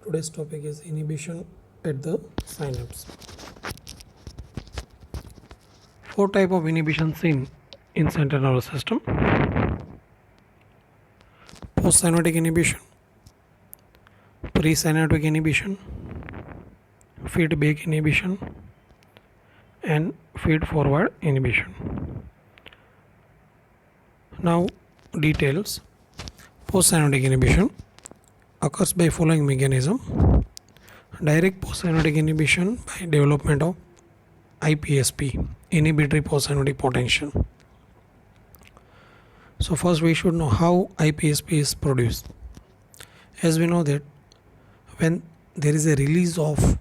Today's topic is inhibition at the synapse. Four type of inhibition seen in central nervous system: postsynaptic inhibition, presynaptic inhibition, feedback inhibition, and feed-forward inhibition. Now, details. Postsynaptic inhibition occurs by following mechanism: direct postsynaptic inhibition by development of IPSP, inhibitory postsynaptic potential. So first we should know how IPSP is produced. As we know that when there is a release of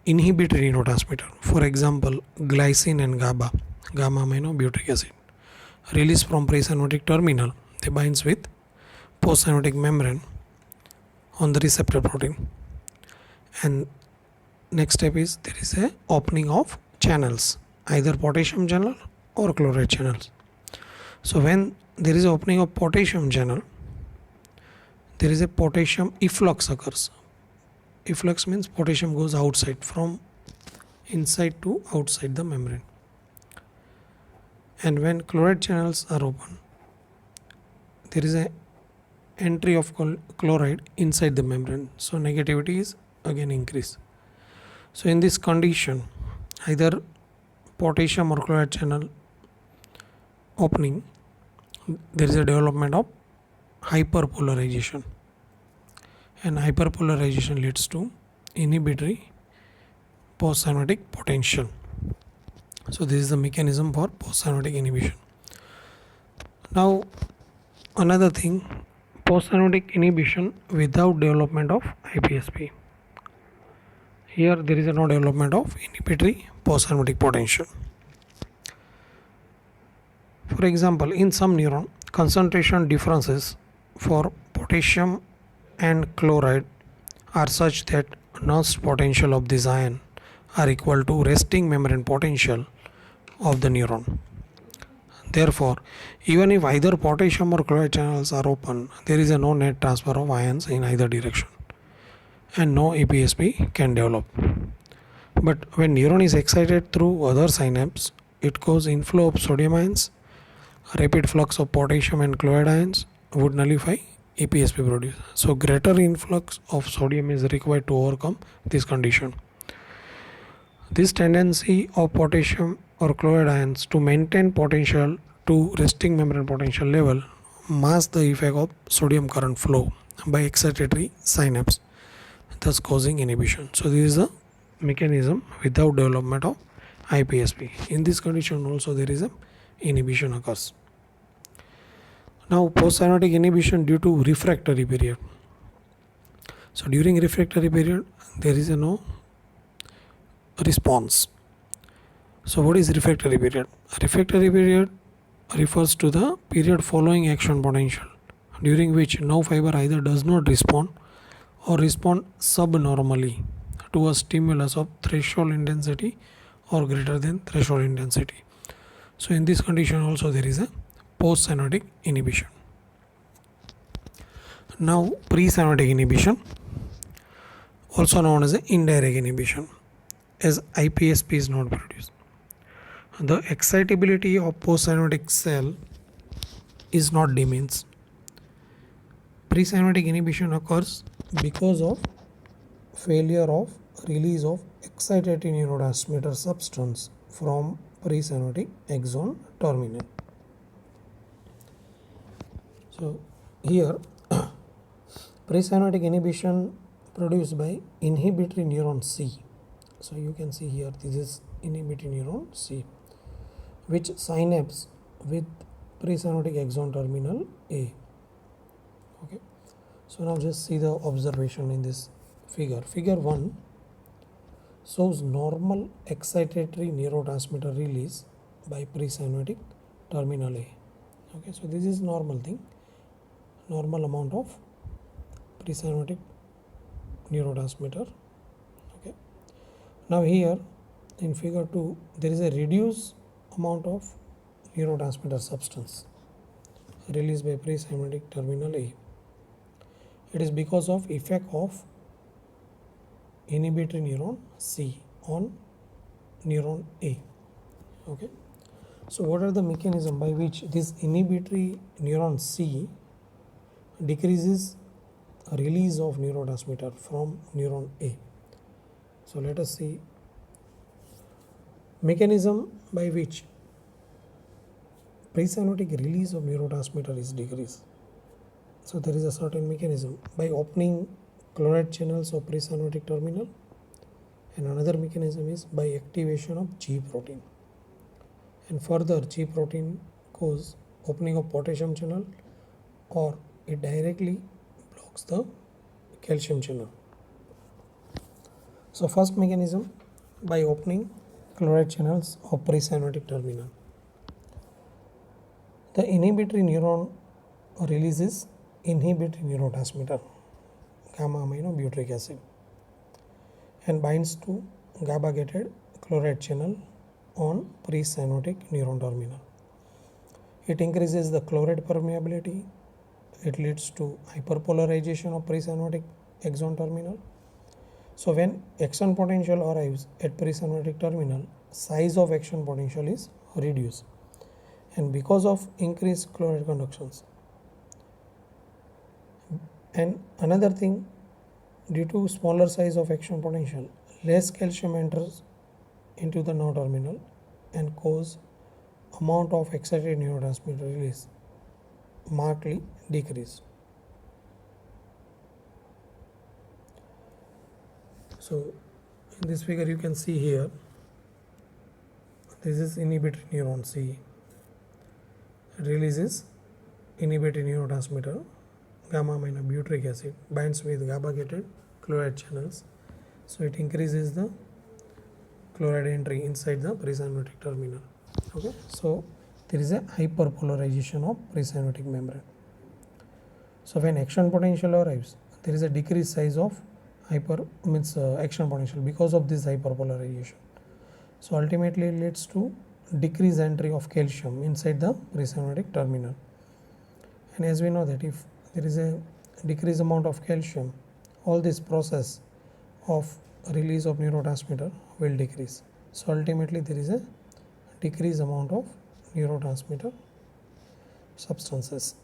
inhibitory neurotransmitter, for example glycine and GABA, gamma aminobutyric acid, release from presynaptic terminal, they binds with postsynaptic membrane on the receptor protein, and next step is there is a opening of channels, either potassium channel or chloride channels. So when there is opening of potassium channel, there is a potassium efflux occurs. Efflux means potassium goes outside, from inside to outside the membrane. And when chloride channels are open, there is a entry of chloride inside the membrane, so negativity is again increased. So in this condition, either potassium or chloride channel opening, there is a development of hyperpolarization, and hyperpolarization leads to inhibitory postsynaptic potential. So this is the mechanism for postsynaptic inhibition. Now another thing, postsynaptic inhibition without development of IPSP. Here there is no development of inhibitory postsynaptic potential. For example, in some neuron, concentration differences for potassium and chloride are such that Nernst potential of this ion are equal to resting membrane potential of the neuron. Therefore, even if either potassium or chloride channels are open, there is no net transfer of ions in either direction, and no IPSP can develop. But when neuron is excited through other synapse, it causes inflow of sodium ions. Rapid flux of potassium and chloride ions would nullify IPSP produce. So greater influx of sodium is required to overcome this condition. This tendency of potassium or chloride ions to maintain potential to resting membrane potential level masks the effect of sodium current flow by excitatory synapse, thus causing inhibition. So this is the mechanism without development of IPSP. In this condition also there is a inhibition occurs. Now postsynaptic inhibition due to refractory period. So during refractory period there is no response. So what is refractory period? Refractory period refers to the period following action potential, during which nerve fiber either does not respond or respond subnormally to a stimulus of threshold intensity or greater than threshold intensity. So in this condition also there is a postsynaptic inhibition. Now presynaptic inhibition, also known as indirect inhibition, as IPSP is not produced. The excitability of postsynaptic cell is not diminished. Presynaptic inhibition occurs because of failure of release of excitatory neurotransmitter substance from presynaptic axon terminal. So here presynaptic inhibition produced by inhibitory neuron C. So you can see here this is inhibitory neuron C, which synapse with presynaptic axon terminal A. Okay. So now just see the observation in this figure. Figure 1 shows normal excitatory neurotransmitter release by presynaptic terminal A. Okay, so this is normal thing, normal amount of presynaptic neurotransmitter. Okay. Now here in figure 2 there is a reduced amount of neurotransmitter substance released by presynaptic terminal A. It is because of effect of inhibitory neuron C on neuron A. Okay. So what are the mechanism by which this inhibitory neuron C decreases release of neurotransmitter from neuron A? So let us see mechanism by which presynaptic release of neurotransmitter is decreased. So there is a certain mechanism by opening chloride channels of presynaptic terminal, and another mechanism is by activation of G protein. And further, G protein cause opening of potassium channel, or it directly blocks the calcium channel. So first mechanism by opening chloride channels of presynaptic terminal. The inhibitory neuron releases inhibitory neurotransmitter gamma aminobutyric acid and binds to GABA gated chloride channel on presynaptic neuron terminal. It increases the chloride permeability. It leads to hyperpolarization of presynaptic axon terminal. So when action potential arrives at presynaptic terminal, size of action potential is reduced, and because of increased chloride conductions. And another thing, due to smaller size of action potential, less calcium enters into the nerve terminal and cause amount of excited neurotransmitter release markedly decreased. So in this figure you can see here, this is inhibitory neuron C. It releases inhibitory neurotransmitter gamma aminobutyric acid, binds with GABA gated chloride channels, so it increases the chloride entry inside the presynaptic terminal. Okay, so there is a hyperpolarization of presynaptic membrane. So when action potential arrives, there is a decreased size of action potential because of this hyperpolarization. So ultimately it leads to decreased entry of calcium inside the presynaptic terminal. And as we know that if there is a decreased amount of calcium, all this process of release of neurotransmitter will decrease. So ultimately there is a decreased amount of neurotransmitter substances.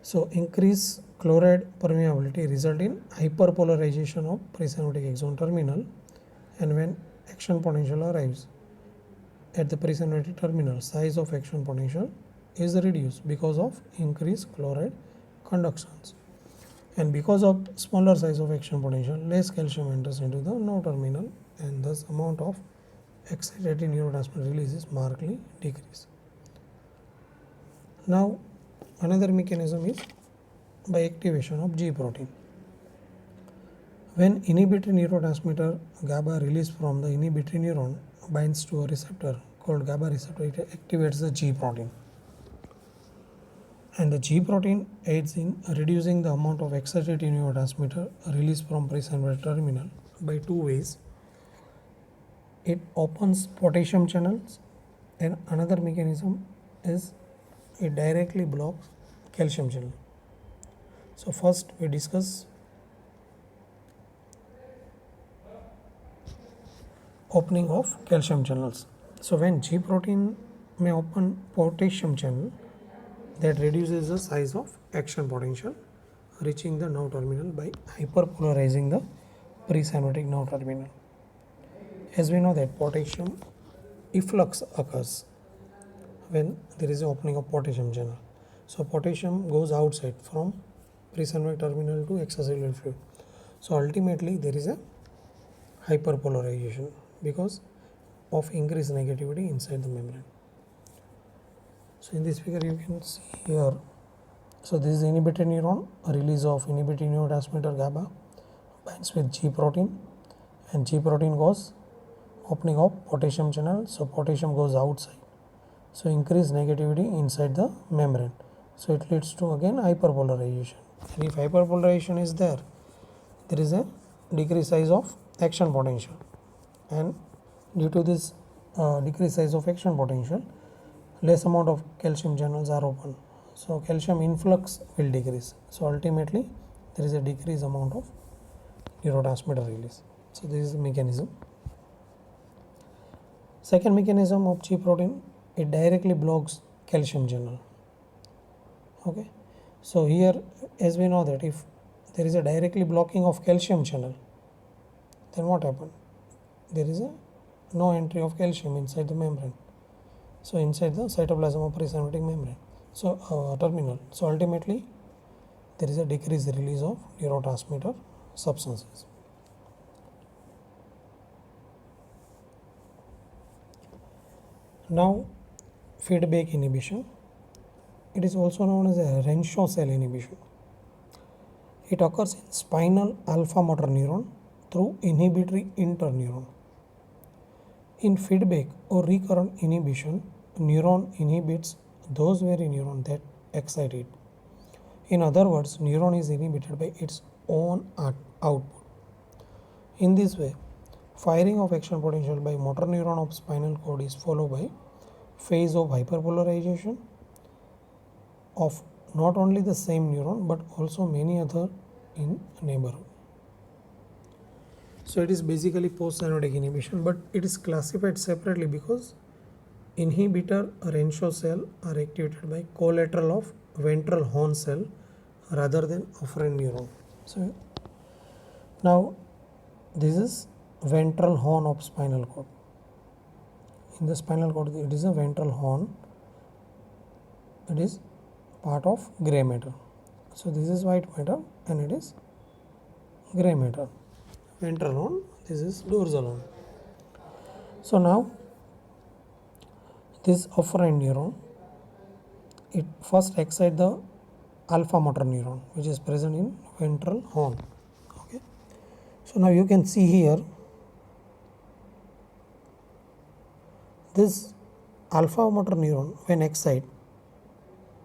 So increased chloride permeability result in hyperpolarization of presynaptic axon terminal, and when action potential arrives at the presynaptic terminal, size of action potential is reduced because of increased chloride conductions, and because of smaller size of action potential, less calcium enters into the nerve terminal, and thus amount of excited neurotransmitter release is markedly decreased. Now another mechanism is by activation of G protein. When inhibitory neurotransmitter GABA released from the inhibitory neuron binds to a receptor called GABA receptor, it activates the G protein. And the G protein aids in reducing the amount of excited neurotransmitter released from presynaptic terminal by two ways. It opens potassium channels, and another mechanism is it directly blocks calcium channel. So first we discuss opening of calcium channels. So when G protein may open potassium channel, that reduces the size of action potential reaching the nerve terminal by hyperpolarizing the presynaptic nerve terminal. As we know that potassium efflux occurs when there is an opening of potassium channel. So potassium goes outside from presynaptic terminal to extracellular fluid. So ultimately there is a hyperpolarization because of increased negativity inside the membrane. So in this figure you can see here, so this is inhibitory neuron, release of inhibitory neurotransmitter GABA binds with G protein, and G protein goes opening of potassium channel, so potassium goes outside, so increased negativity inside the membrane, so it leads to again hyperpolarization. And if hyperpolarization is there, there is a decreased size of action potential, and due to this decreased size of action potential, less amount of calcium channels are open, so calcium influx will decrease. So ultimately there is a decreased amount of neurotransmitter release. So this is the mechanism. Second mechanism of G protein, it directly blocks calcium channel. Okay, so here as we know that if there is a directly blocking of calcium channel, then what happened? There is no entry of calcium inside the membrane. So inside the cytoplasm of presynaptic membrane. So terminal. So ultimately there is a decreased release of neurotransmitter substances. Now feedback inhibition. It is also known as a Renshaw cell inhibition. It occurs in spinal alpha motor neuron through inhibitory interneuron. In feedback or recurrent inhibition, neuron inhibits those very neurons that excite it. In other words, neuron is inhibited by its own output. In this way, firing of action potential by motor neuron of spinal cord is followed by phase of hyperpolarization of not only the same neuron but also many other in neighborhood. So it is basically post-synaptic inhibition, but it is classified separately because inhibitor Renshaw cell are activated by collateral of ventral horn cell rather than afferent neuron. So now this is ventral horn of spinal cord. In the spinal cord, it is a ventral horn. It is part of gray matter. So this is white matter and it is gray matter. Ventral horn, this is dorsal horn. So now this afferent neuron, it first excites the alpha motor neuron which is present in ventral horn. Okay. So now you can see here this alpha motor neuron when excited,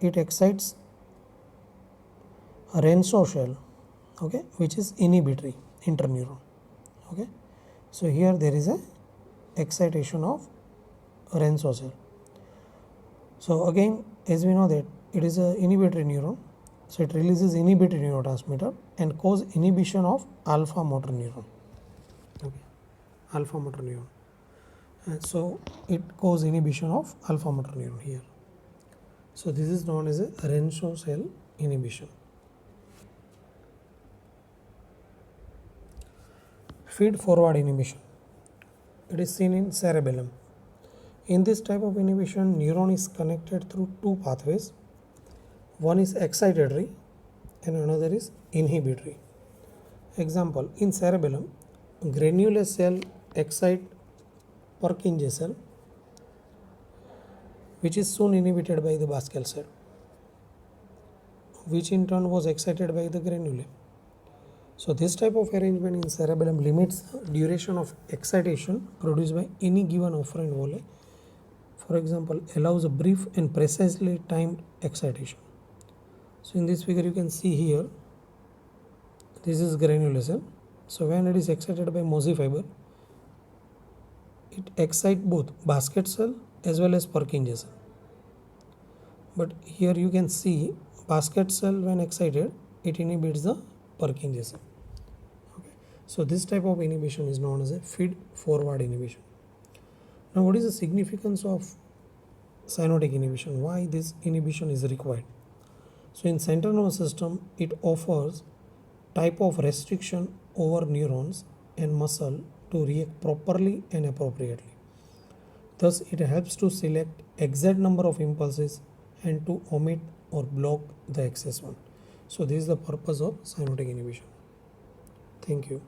it excites a Renshaw cell, okay, which is inhibitory interneuron. Okay, so here there is a excitation of Renshaw cell. So again, as we know that it is a inhibitory neuron, so it releases inhibitory neurotransmitter and cause inhibition of alpha motor neuron. Okay, alpha motor neuron. And so it causes inhibition of alpha motor neuron here. So this is known as a Renshaw cell inhibition. Feed forward inhibition. It is seen in cerebellum. In this type of inhibition, neuron is connected through two pathways. One is excitatory and another is inhibitory. Example, in cerebellum, granular cell excite Purkinje cell, which is soon inhibited by the Baskel cell, which in turn was excited by the granule. So this type of arrangement in cerebellum limits duration of excitation produced by any given afferent volley. For example, allows a brief and precisely timed excitation. So in this figure you can see here, this is granular cell. So when it is excited by Mosey fiber, it excites both basket cell as well as Purkinje cell. But here you can see basket cell when excited, it inhibits the Purkinje cell. Okay. So this type of inhibition is known as a feed forward inhibition. Now what is the significance of cyanotic inhibition? Why this inhibition is required? So in central nervous system, it offers type of restriction over neurons and muscle to react properly and appropriately. Thus, it helps to select exact number of impulses and to omit or block the excess one. So this is the purpose of cyanotic inhibition. Thank you.